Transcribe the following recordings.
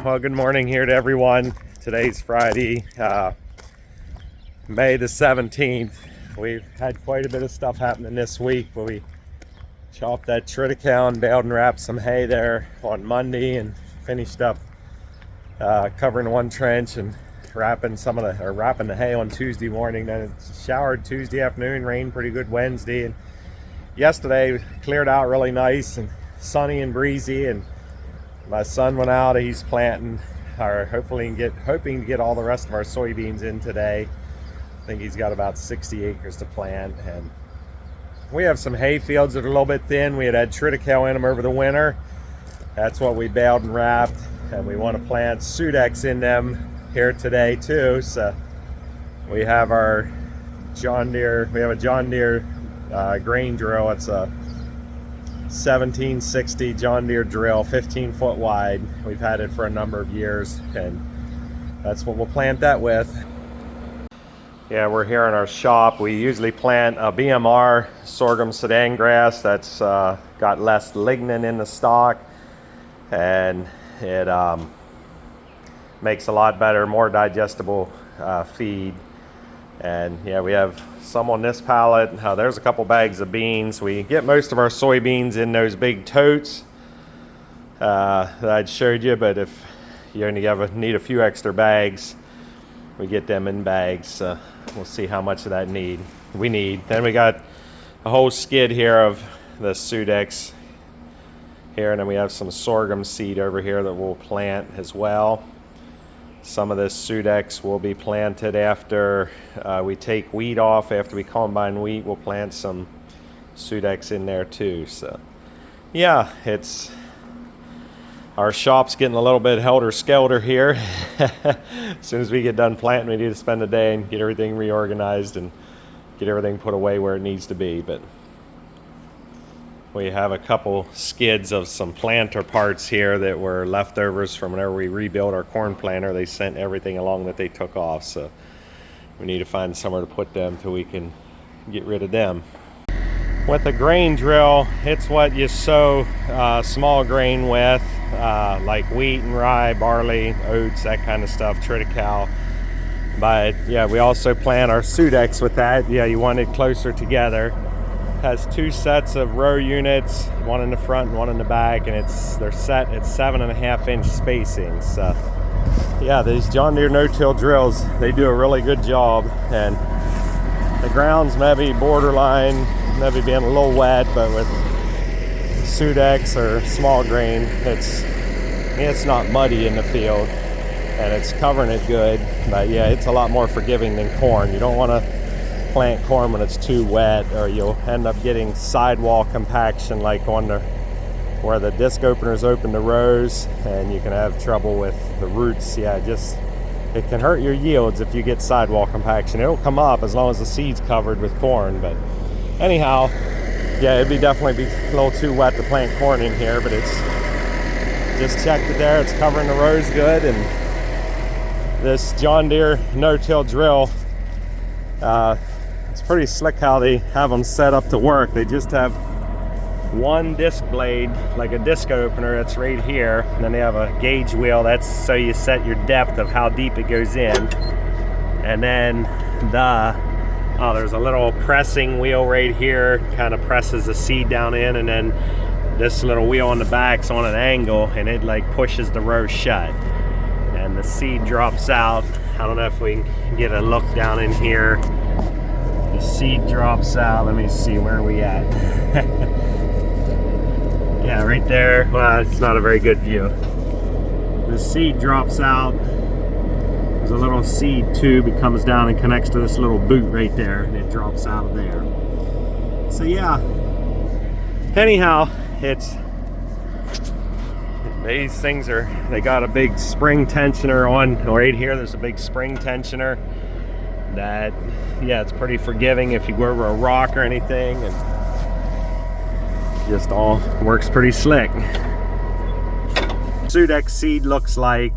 Well, good morning here to everyone. Today's Friday, May the 17th. We've had quite a bit of stuff happening this week, but we chopped that Triticale and baled and wrapped some hay there on Monday and finished up covering one trench and wrapping the hay on Tuesday morning. Then it showered Tuesday afternoon, rained pretty good Wednesday, and yesterday cleared out really nice and sunny and breezy. And my son went out, he's planting, or hoping to get all the rest of our soybeans in today. I think he's got about 60 acres to plant, and we have some hay fields that are a little bit thin. We had Triticale in them over the winter. That's what we baled and wrapped, and we want to plant Sudex in them here today too. So we have our John Deere, grain drill. It's a 1760 John Deere drill, 15 foot wide. We've had it for a number of years, and that's what we'll plant that with. Yeah, we're here in our shop. We usually plant a BMR sorghum Sudangrass that's got less lignin in the stalk, and it makes a lot better, more digestible feed. And yeah, we have some on this pallet. There's a couple bags of beans. We get most of our soybeans in those big totes that I showed you, but if you only need a few extra bags, we get them in bags. So we'll see how much of that we need. Then we got a whole skid here of the Sudex here, and then we have some sorghum seed over here that we'll plant as well. Some of this Sudex will be planted after we take wheat off. After we combine wheat, we'll plant some Sudex in there too. So yeah, our shop's getting a little bit helter-skelter here. As soon as we get done planting, we need to spend a day and get everything reorganized and get everything put away where it needs to be. But we have a couple skids of some planter parts here that were leftovers from whenever we rebuilt our corn planter. They sent everything along that they took off, so we need to find somewhere to put them till we can get rid of them. With the grain drill, it's what you sow small grain with, like wheat and rye, barley, oats, that kind of stuff, Triticale. But yeah, we also plant our Sudex with that. Yeah, you want it closer together. Has two sets of row units, one in the front and one in the back, and they're set at 7.5 inch spacing. So yeah, these John Deere no-till drills, they do a really good job. And the ground's maybe borderline, maybe being a little wet, but with Sudex or small grain, it's not muddy in the field, and it's covering it good. But yeah, it's a lot more forgiving than corn. You don't want to plant corn when it's too wet, or you'll end up getting sidewall compaction like where the disc openers open the rows, and you can have trouble with the roots. Yeah, it can hurt your yields if you get sidewall compaction. It'll come up as long as the seed's covered with corn. But anyhow, yeah, it'd definitely be a little too wet to plant corn in here, but it's just checked it there. It's covering the rows good. And this John Deere no-till drill, it's pretty slick how they have them set up to work. They just have one disc blade, like a disc opener, that's right here, and then they have a gauge wheel. That's so you set your depth of how deep it goes in. And then there's a little pressing wheel right here, kind of presses the seed down in, and then this little wheel on the back's on an angle, and it like pushes the row shut, and the seed drops out. I don't know if we can get a look down in here. The seed drops out. Let me see, where are we at? Yeah, right there. Well, it's not a very good view. The seed drops out. There's a little seed tube. It comes down and connects to this little boot right there, and it drops out of there. So yeah. Anyhow, these things they got a big spring tensioner on right here. There's a big spring tensioner that, yeah, it's pretty forgiving if you go over a rock or anything, and just all works pretty slick. Sudex seed looks like,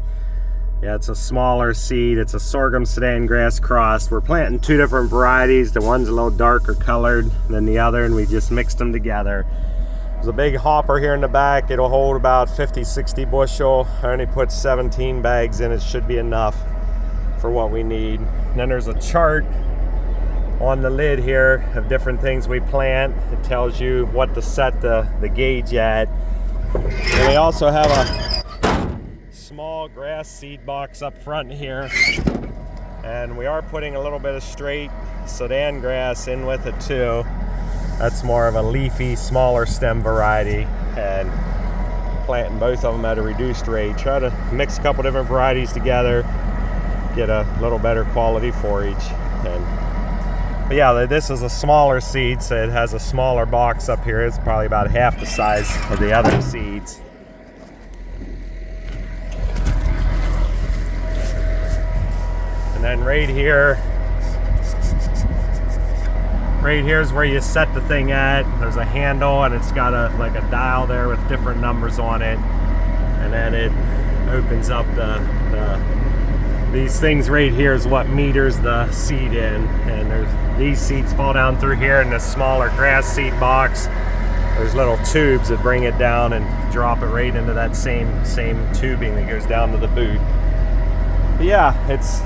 yeah, it's a smaller seed. It's a sorghum Sudangrass cross. We're planting two different varieties. The one's a little darker colored than the other, and we just mixed them together. There's a big hopper here in the back. It'll hold about 50-60 bushel. I only put 17 bags in. It should be enough for what we need. And then there's a chart on the lid here of different things we plant. It tells you what to set the gauge at. And we also have a small grass seed box up front here. And we are putting a little bit of straight Sudangrass in with it too. That's more of a leafy, smaller stem variety, and planting both of them at a reduced rate. Try to mix a couple different varieties together, get a little better quality forage. But yeah, this is a smaller seed, so it has a smaller box up here. It's probably about half the size of the other seeds. And then right here is where you set the thing at. There's a handle, and it's got like a dial there with different numbers on it, and then it opens up these things right here is what meters the seed in, and these seeds fall down through here in this smaller grass seed box. There's little tubes that bring it down and drop it right into that same tubing that goes down to the boot. But yeah, it's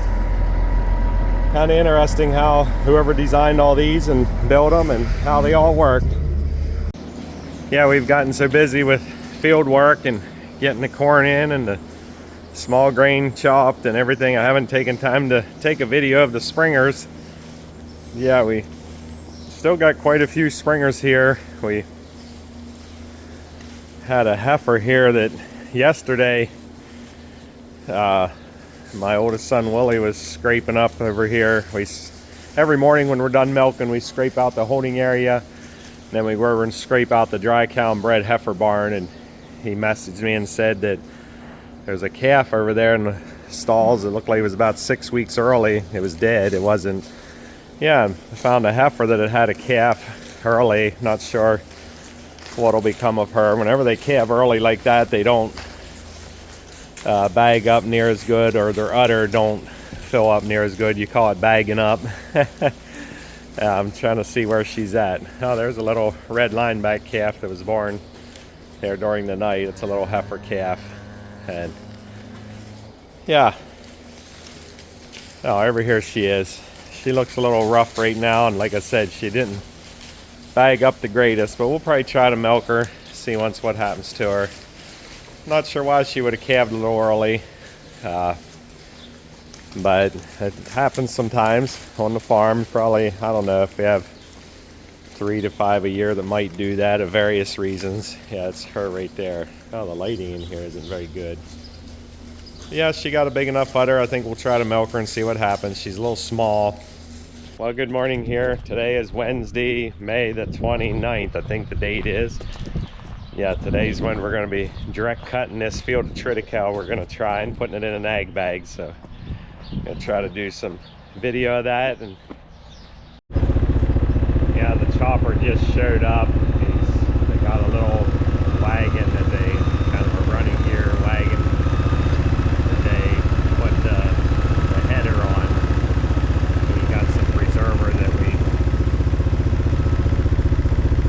kind of interesting how whoever designed all these and built them and how they all work. Yeah, we've gotten so busy with field work and getting the corn in and the small grain chopped and everything, I haven't taken time to take a video of the springers. Yeah, we still got quite a few springers here. We had a heifer here that yesterday my oldest son Willie was scraping up over here. Every morning when we're done milking, we scrape out the holding area, then we go over and scrape out the dry cow and bred heifer barn. And he messaged me and said that there's a calf over there in the stalls. It looked like it was about 6 weeks early. It was dead. It wasn't. Yeah, I found a heifer that had a calf early. Not sure what'll become of her. Whenever they calve early like that, they don't bag up near as good, or their udder don't fill up near as good. You call it bagging up. I'm trying to see where she's at. Oh, there's a little red lineback calf that was born there during the night. It's a little heifer calf. And yeah, oh, over here she is. She looks a little rough right now, and like I said, she didn't bag up the greatest, but we'll probably try to milk her, see once what happens to her. Not sure why she would have calved a little early, but it happens sometimes on the farm. Probably, I don't know if we have 3 to 5 a year that might do that of various reasons. Yeah, it's her right there. Oh, the lighting in here isn't very good. Yeah, she got a big enough udder. I think we'll try to milk her and see what happens. She's a little small. Well, good morning here. Today is Wednesday, May the 29th, I think the date is. Yeah, today's when we're going to be direct cutting this field of Triticale. We're going to try and putting it in an ag bag. So I'm going to try to do some video of that. And yeah, the chopper just showed up. They got a little wagon that they kind of a running gear wagon that they put the header on. We got some preserver that we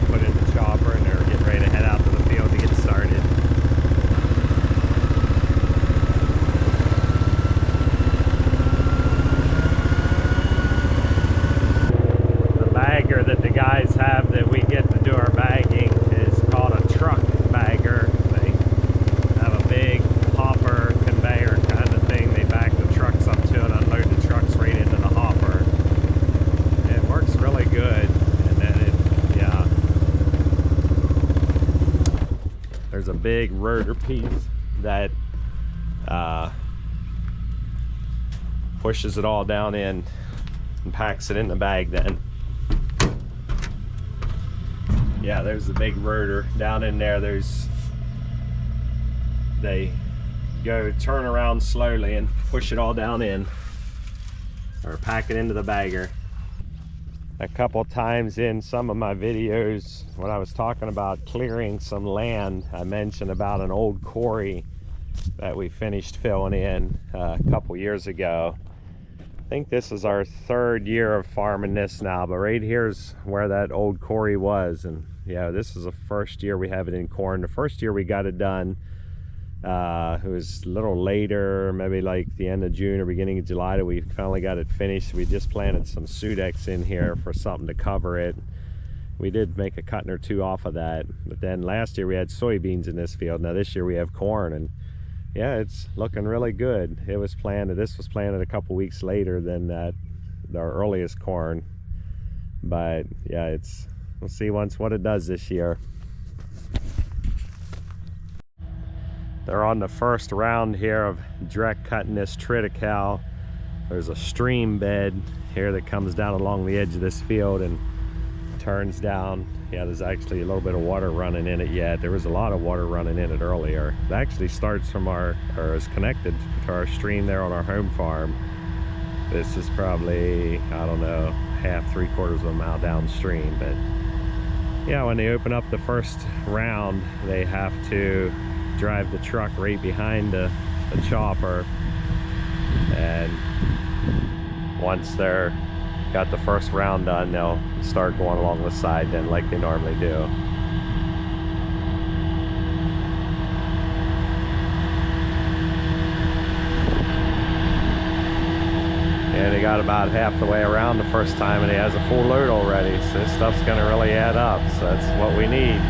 put in the chopper, and they're getting ready to head out to the field to get started. The bagger that the guys have that we get to do our bagging is called a truck bagger. They have a big hopper conveyor kind of thing they back the trucks up to and unload the trucks right into the hopper. It works really good. And then yeah, there's a big rotor piece that pushes it all down in and packs it in the bag then. Yeah, there's the big rotor down in there. They go turn around slowly and push it all down in. or pack it into the bagger. A couple times in some of my videos when I was talking about clearing some land, I mentioned about an old quarry that we finished filling in a couple years ago. I think this is our 3rd year of farming this now, but right here's where that old quarry was. And yeah, this is the 1st year we have it in corn. The 1st year we got it done, it was a little later, maybe like the end of June or beginning of July, that we finally got it finished. We just planted some Sudex in here for something to cover it. We did make a cutting or two off of that, but then last year we had soybeans in this field. Now this year we have corn, and yeah, it's looking really good. It was planted, this was planted a couple weeks later than our earliest corn, but yeah, we'll see what it does this year. They're on the first round here of direct cutting this Triticale. There's a stream bed here that comes down along the edge of this field and turns down. Yeah, there's actually a little bit of water running in it yet. There was a lot of water running in it earlier. It actually starts from or is connected to our stream there on our home farm. This is probably, I don't know, half, 3/4 of a mile downstream. But yeah, when they open up the first round, they have to drive the truck right behind the chopper, and once they're got the first round done, they'll start going along the side then like they normally do. And they got about half the way around the first time and he has a full load already, so this stuff's gonna really add up, so that's what we need.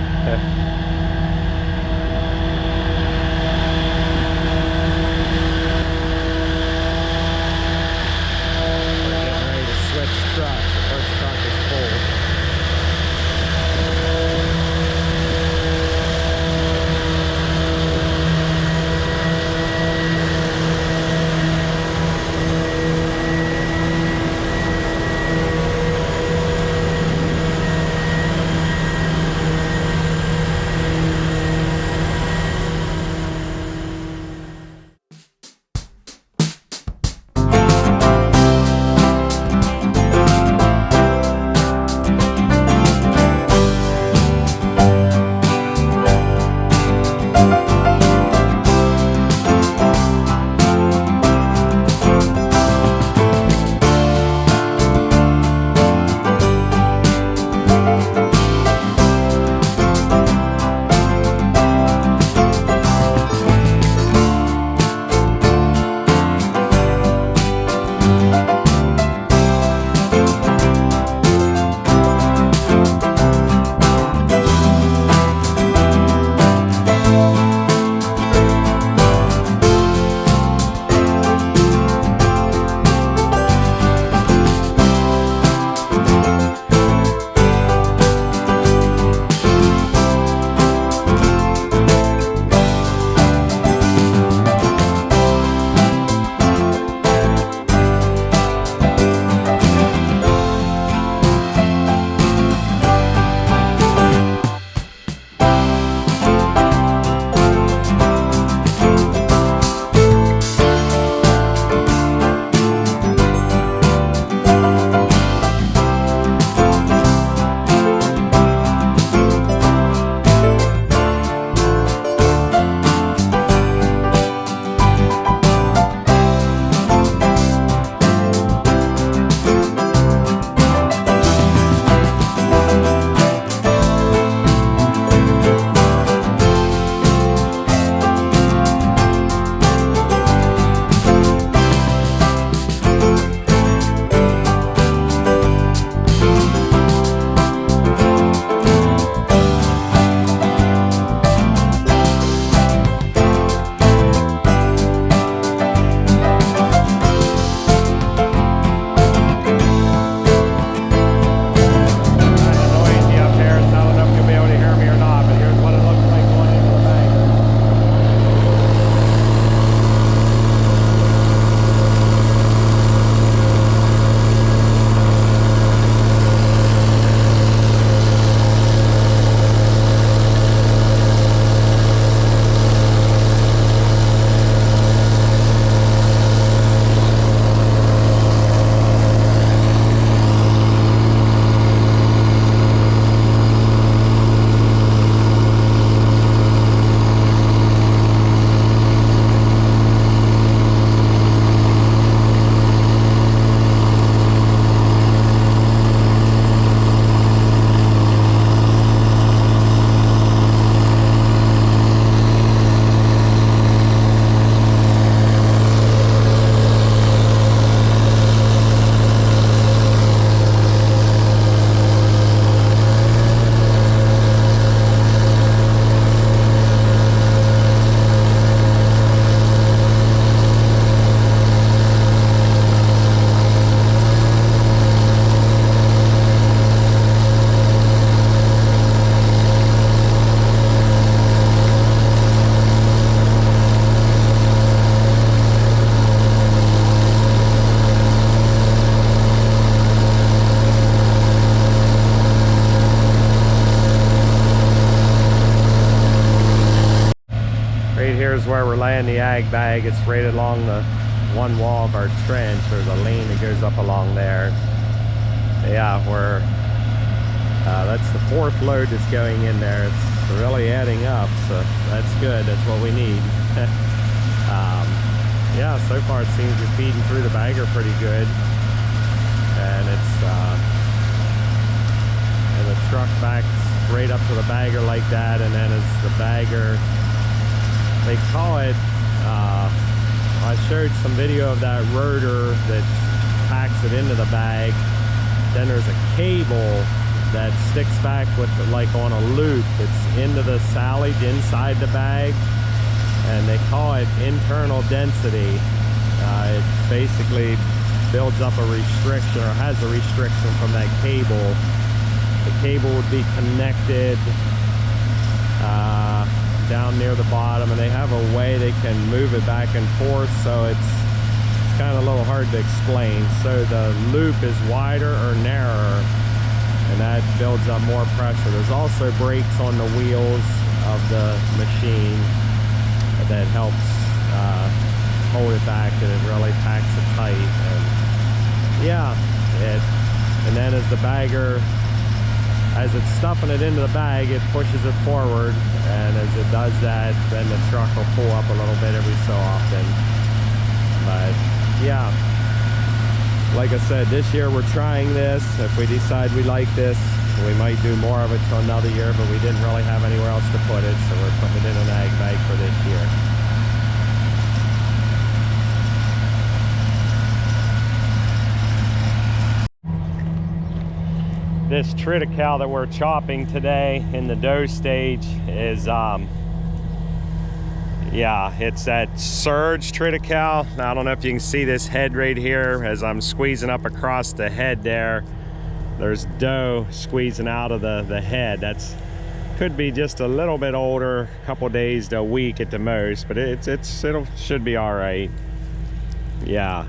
here's where we're laying the ag bag. It's right along the one wall of our trench. There's a lane that goes up along there. Yeah, that's the 4th load that's going in there. It's really adding up, so that's good. That's what we need. Yeah, so far it seems to be feeding through the bagger pretty good, and and the truck backs right up to the bagger like that, and then as the bagger, they call it, I showed some video of that rotor that packs it into the bag. Then there's a cable that sticks back with like on a loop that's into the silage inside the bag, and they call it internal density. It basically builds up a restriction, or has a restriction from that cable. The cable would be connected down near the bottom, and they have a way they can move it back and forth, so it's kind of a little hard to explain. So the loop is wider or narrower, and that builds up more pressure. There's also brakes on the wheels of the machine that helps hold it back, and it really packs it tight. And yeah, and then as the bagger, as it's stuffing it into the bag, it pushes it forward, and as it does that, then the truck will pull up a little bit every so often. But yeah, like I said, this year we're trying this. If we decide we like this, we might do more of it till another year, but we didn't really have anywhere else to put it, so we're putting it in an ag bag for this year. This Triticale that we're chopping today in the dough stage is, yeah, it's that Surge Triticale. I don't know if you can see this head right here. As I'm squeezing up across the head there, there's dough squeezing out of the head. That's could be just a little bit older, a couple days to a week at the most, but it should be all right. Yeah,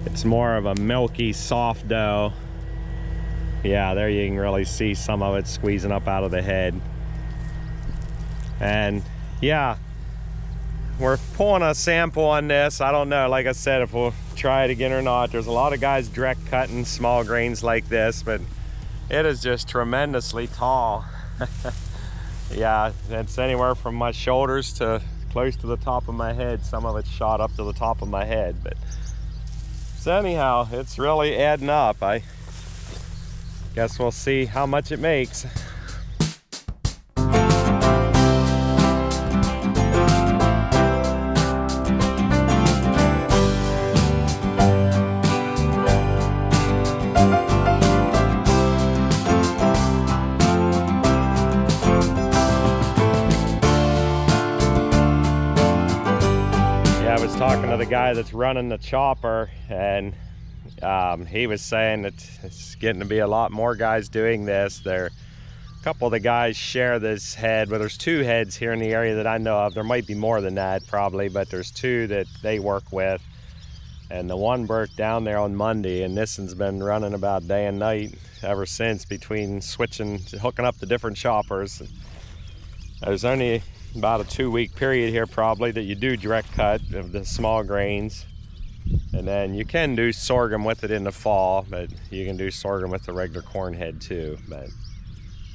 it's more of a milky, soft dough. Yeah, there you can really see some of it squeezing up out of the head. And yeah, we're pulling a sample on this. I don't know, like I said, if we'll try it again or not. There's a lot of guys direct cutting small grains like this, but it is just tremendously tall. Yeah, it's anywhere from my shoulders to close to the top of my head. Some of it's shot up to the top of my head, but so anyhow, it's really adding up. I guess we'll see how much it makes. Yeah, I was talking to the guy that's running the chopper, and he was saying that it's getting to be a lot more guys doing this. A couple of the guys share this head, but there's 2 heads here in the area that I know of. There might be more than that probably, but there's 2 that they work with. And the one broke down there on Monday, and this one's been running about day and night ever since, between hooking up the different choppers. There's only about a 2-week period here probably that you do direct cut of the small grains. And then you can do sorghum with it in the fall, but you can do sorghum with the regular corn head too. But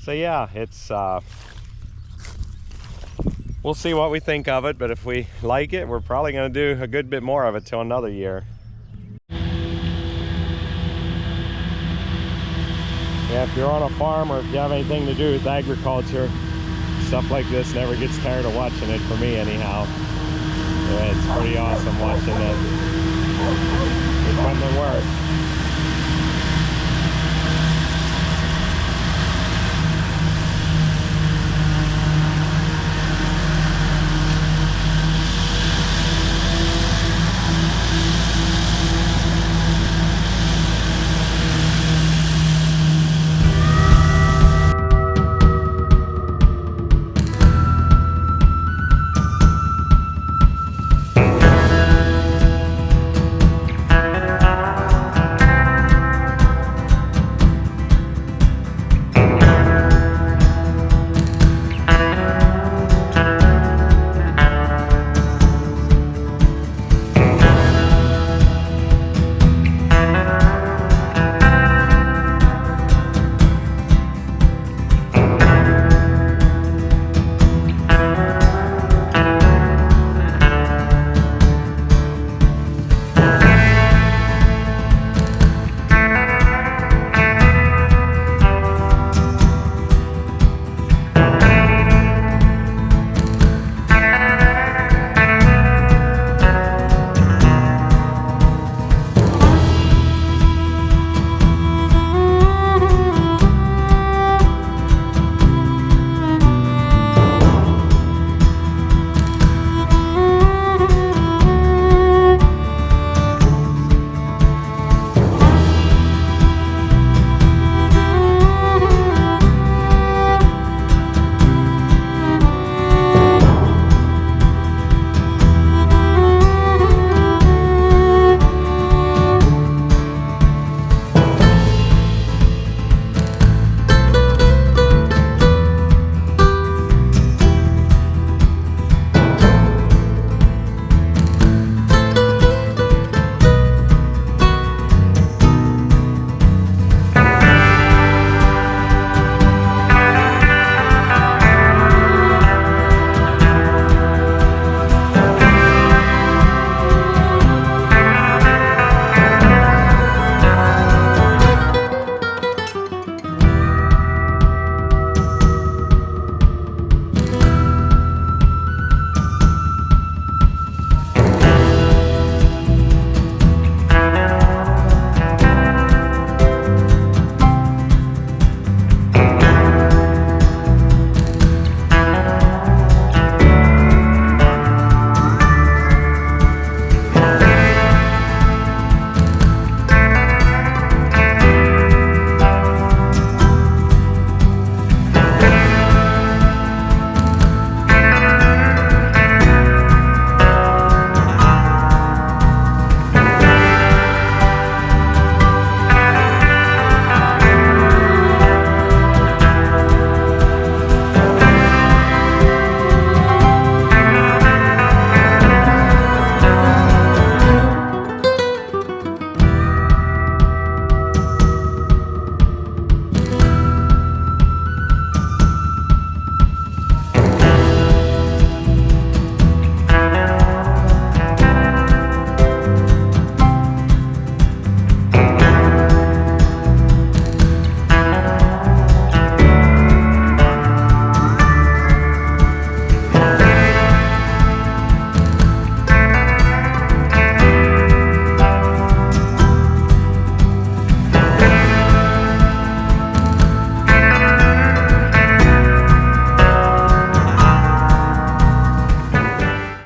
so yeah, it's we'll see what we think of it, but if we like it, we're probably going to do a good bit more of it till another year. Yeah, if you're on a farm, or if you have anything to do with agriculture, stuff like this never gets tired of watching it, for me anyhow. Yeah, it's pretty awesome watching it. It's fun to work.